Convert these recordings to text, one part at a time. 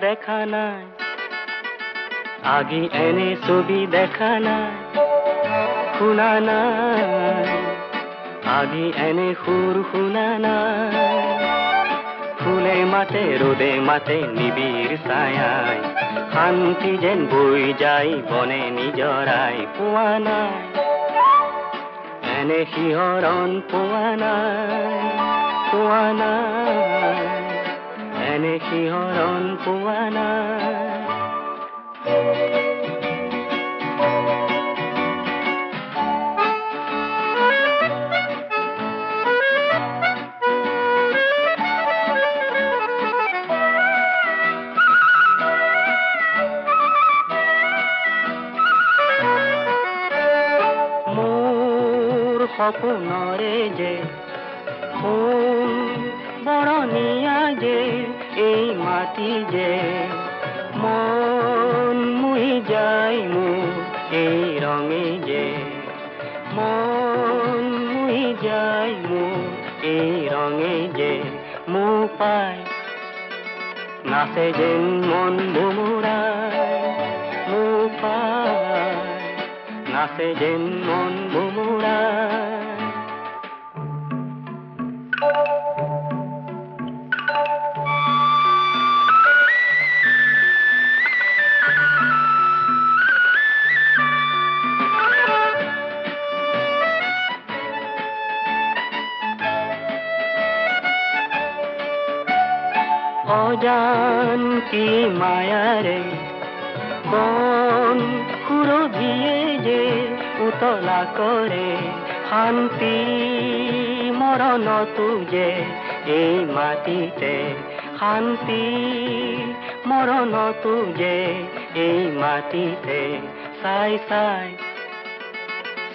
দেখা নাই আগি এনে ছবি দেখা নাই শুনা নাই আগি এনে সুৰ শুনা নাই ফুলে মাতে ৰোদে মাতে নিবিড় ছায়ায় শান্তি যেন বই যায় বনে নিজৰাই পোৱা নাই এনে শিহৰণ পোৱা নাই এনে শিহৰণ পোৱা নাই সপোনৰে যে ফুল বৰণীয়া যে এই মাটি যে মন মুহি যায় মোৰ এই ৰঙে যে মন মুহি যায় মোৰ এই ৰঙে যে মোৰ পাই নাচে যেন মন ভুমুৰাই মোৰ পাই নাচে যেন মন ভুমুৰাই অজান্তি মায়াৰে বন সুৰভিয়ে যে উতলা কৰে শান্তি মৰণতো যে এই মাটিতে শান্তি মৰণতো যে এই মাটিতে চাই চাই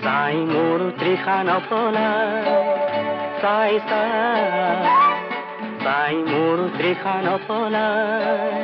চাই মোৰ তৃষা নপলায় চাই চাই চাই মোৰ তৃষা নপলায়